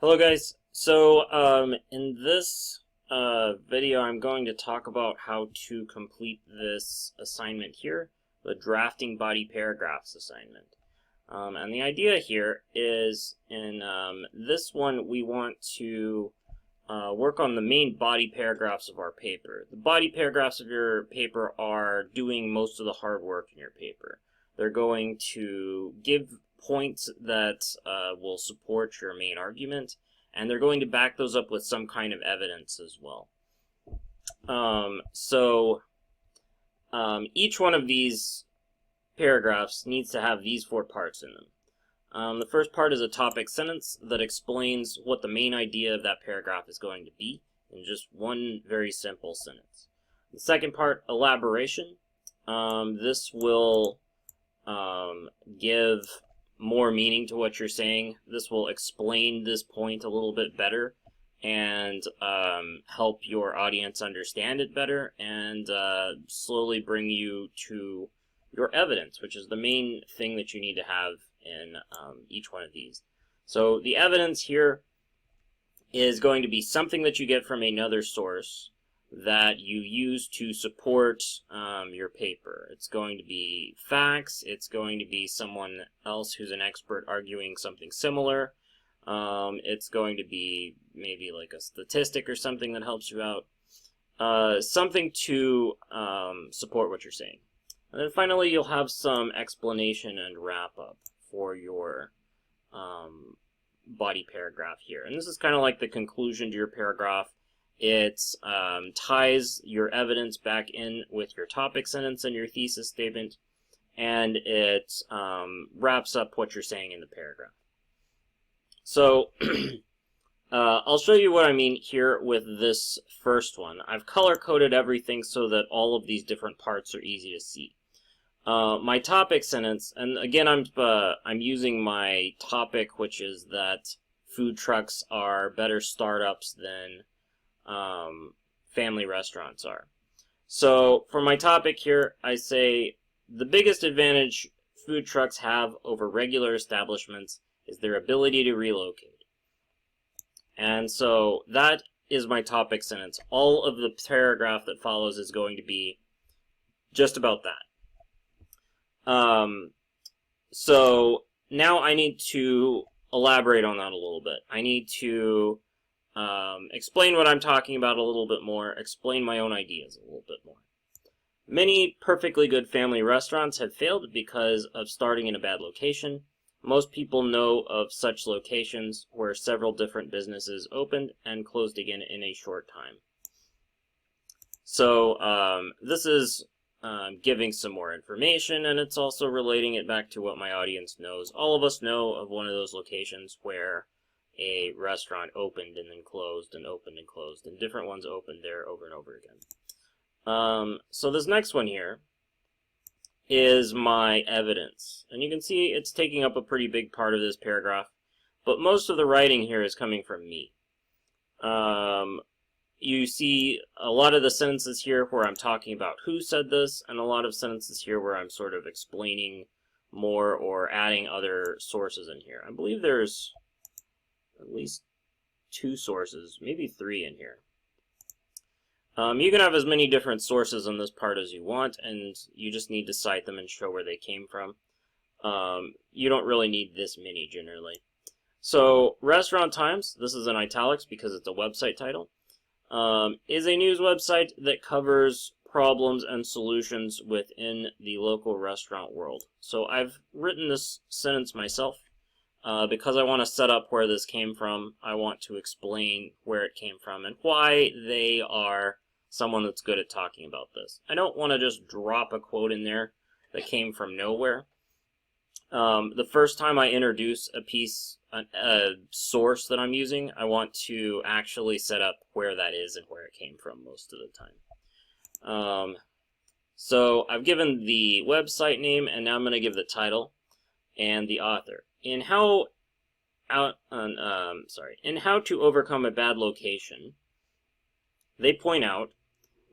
Hello guys. In this video I'm going to talk about how to complete this assignment here, the drafting body paragraphs assignment. And the idea here is in this one we want to work on the main body paragraphs of our paper. The body paragraphs of your paper are doing most of the hard work in your paper. They're going to give points that will support your main argument, and they're going to back those up with some kind of evidence as well. Each one of these paragraphs needs to have these four parts in them. The first part is a topic sentence that explains what the main idea of that paragraph is going to be in just one very simple sentence. The second part, elaboration. This will give more meaning to what you're saying. This will explain this point a little bit better and help your audience understand it better and slowly bring you to your evidence, which is the main thing that you need to have in each one of these. So the evidence here is going to be something that you get from another source that you use to support your paper. It's going to be facts. It's going to be someone else who's an expert arguing something similar. It's going to be maybe like a statistic or something that helps you out. Something to support what you're saying. And then finally, you'll have some explanation and wrap-up for your body paragraph here. And this is kind of like the conclusion to your paragraph. It ties your evidence back in with your topic sentence and your thesis statement, and it wraps up what you're saying in the paragraph. So I'll show you what I mean here with this first one. I've color-coded everything so that all of these different parts are easy to see. My topic sentence, and again I'm using my topic, which is that food trucks are better startups than family restaurants are. So for my topic here, I say the biggest advantage food trucks have over regular establishments is their ability to relocate. And so that is my topic sentence. All of the paragraph that follows is going to be just about that. So now I need to elaborate on that a little bit. I need to explain what I'm talking about a little bit more, explain my own ideas a little bit more. Many perfectly good family restaurants have failed because of starting in a bad location. Most people know of such locations where several different businesses opened and closed again in a short time. So this is giving some more information, and it's also relating it back to what my audience knows. All of us know of one of those locations where a restaurant opened and then closed and opened and closed, and different ones opened there over and over again. So this next one here is my evidence, and you can see it's taking up a pretty big part of this paragraph, but most of the writing here is coming from me. You see a lot of the sentences here where I'm talking about who said this, and a lot of sentences here where I'm sort of explaining more or adding other sources in here. I believe there's at least 2 sources, maybe 3 in here. You can have as many different sources in this part as you want, and you just need to cite them and show where they came from. You don't really need this many generally. So, Restaurant Times, this is in italics because it's a website title, is a news website that covers problems and solutions within the local restaurant world. So I've written this sentence myself. Because I want to set up where this came from. I want to explain where it came from and why they are someone that's good at talking about this. I don't want to just drop a quote in there that came from nowhere. The first time I introduce a source that I'm using, I want to actually set up where that is and where it came from most of the time. So I've given the website name, and now I'm going to give the title and the author. In how to overcome a bad location, they point out,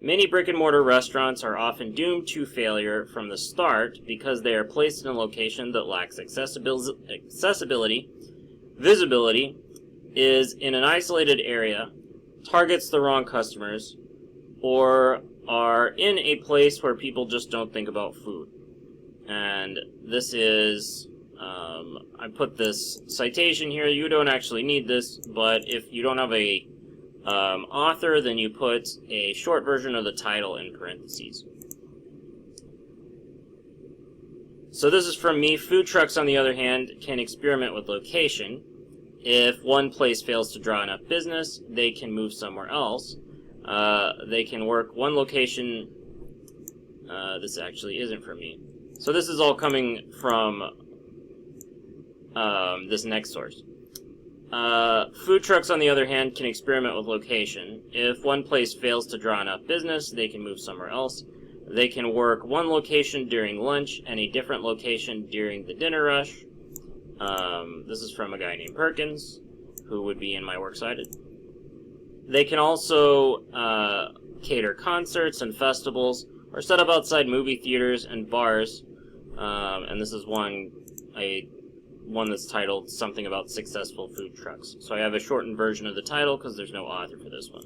many brick-and-mortar restaurants are often doomed to failure from the start because they are placed in a location that lacks accessibility, visibility, is in an isolated area, targets the wrong customers, or are in a place where people just don't think about food. And this is, I put this citation here. You don't actually need this, but if you don't have a author, then you put a short version of the title in parentheses. So this is from me. Food trucks, on the other hand, can experiment with location. If one place fails to draw enough business, they can move somewhere else. They can work one location. This actually isn't from me. So this is all coming from this next source. Food trucks, on the other hand, can experiment with location. If one place fails to draw enough business, they can move somewhere else. They can work one location during lunch and a different location during the dinner rush. This is from a guy named Perkins, who would be in my works cited. They can also cater concerts and festivals, or set up outside movie theaters and bars. And this is one that's titled something about successful food trucks. So I have a shortened version of the title because there's no author for this one.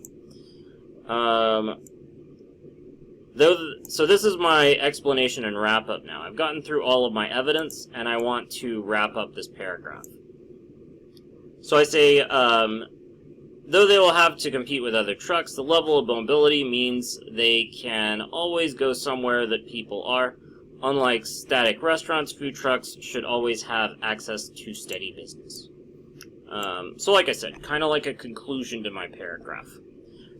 So this is my explanation and wrap-up now. I've gotten through all of my evidence, and I want to wrap up this paragraph. So I say, though they will have to compete with other trucks, the level of mobility means they can always go somewhere that people are. Unlike static restaurants, food trucks should always have access to steady business. So like I said, kind of like a conclusion to my paragraph.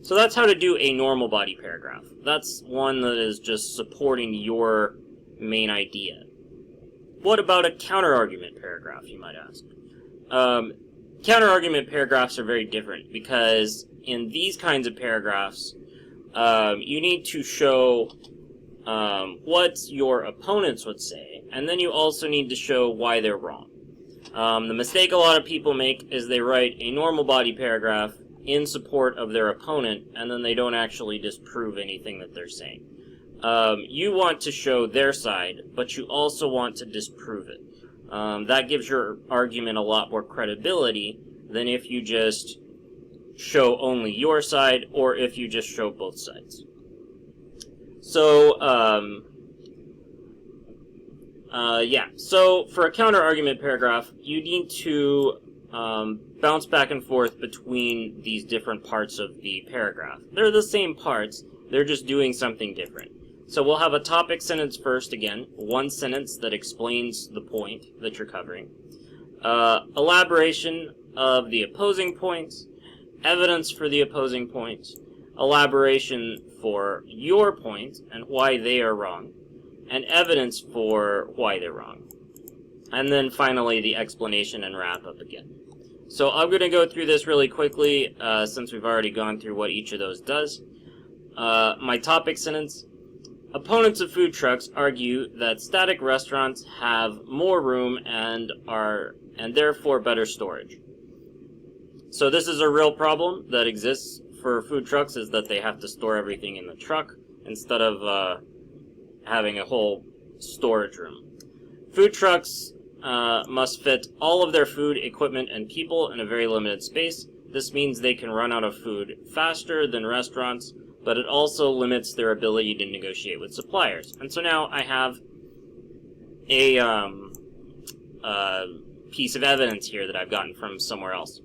So that's how to do a normal body paragraph. That's one that is just supporting your main idea. What about a counter-argument paragraph, you might ask? Counter-argument paragraphs are very different because in these kinds of paragraphs, you need to show what your opponents would say, and then you also need to show why they're wrong. The mistake a lot of people make is they write a normal body paragraph in support of their opponent, and then they don't actually disprove anything that they're saying. You want to show their side, but you also want to disprove it. That gives your argument a lot more credibility than if you just show only your side, or if you just show both sides. So, so for a counter-argument paragraph, you need to bounce back and forth between these different parts of the paragraph. They're the same parts, they're just doing something different. So we'll have a topic sentence first again, one sentence that explains the point that you're covering. Elaboration of the opposing points, evidence for the opposing points, elaboration for your point and why they are wrong, and evidence for why they're wrong. And then finally the explanation and wrap up again. So I'm going to go through this really quickly since we've already gone through what each of those does. My topic sentence: opponents of food trucks argue that static restaurants have more room and therefore better storage. So this is a real problem that exists for food trucks, is that they have to store everything in the truck instead of having a whole storage room. Food trucks must fit all of their food, equipment, and people in a very limited space. This means they can run out of food faster than restaurants, but it also limits their ability to negotiate with suppliers. And so now I have a piece of evidence here that I've gotten from somewhere else.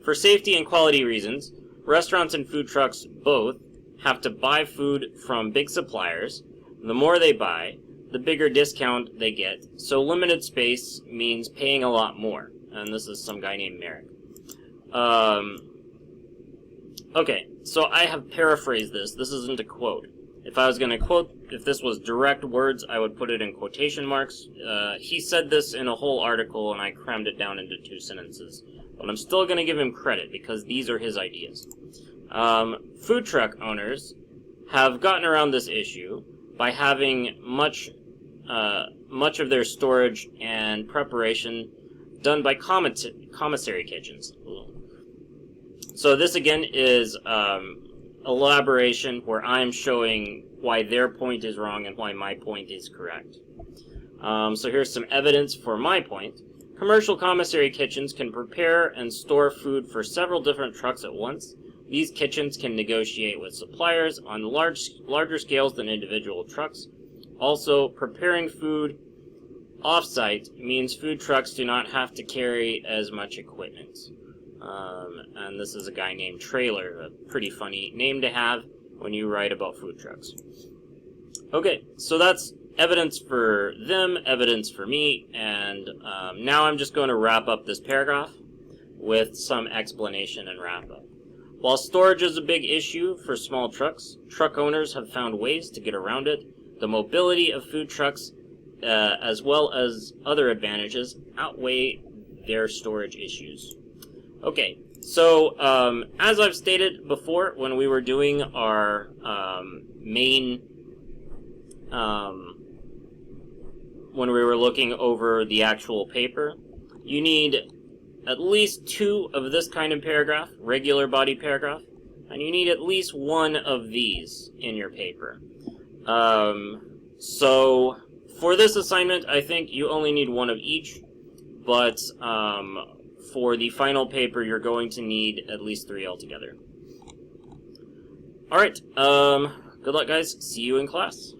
For safety and quality reasons, restaurants and food trucks both have to buy food from big suppliers. The more they buy, the bigger discount they get. So limited space means paying a lot more. And this is some guy named Merrick. Okay, so I have paraphrased this. This isn't a quote. If I was going to quote, if this was direct words, I would put it in quotation marks. He said this in a whole article, and I crammed it down into 2 sentences. But I'm still going to give him credit, because these are his ideas. Food truck owners have gotten around this issue by having much of their storage and preparation done by commissary kitchens. So this again is elaboration where I'm showing why their point is wrong and why my point is correct. So here's some evidence for my point. Commercial commissary kitchens can prepare and store food for several different trucks at once. These kitchens can negotiate with suppliers on larger scales than individual trucks. Also, preparing food off-site means food trucks do not have to carry as much equipment. And this is a guy named Trailer, a pretty funny name to have when you write about food trucks. Okay, so that's evidence for them, evidence for me, and now I'm just going to wrap up this paragraph with some explanation and wrap up. While storage is a big issue for small trucks, truck owners have found ways to get around it. The mobility of food trucks, as well as other advantages, outweigh their storage issues. Okay, so as I've stated before, when we were doing our when we were looking over the actual paper, you need at least 2 of this kind of paragraph, regular body paragraph, and you need at least 1 of these in your paper. So for this assignment, I think you only need 1 of each, but for the final paper, you're going to need at least 3 altogether. Alright, good luck guys, see you in class.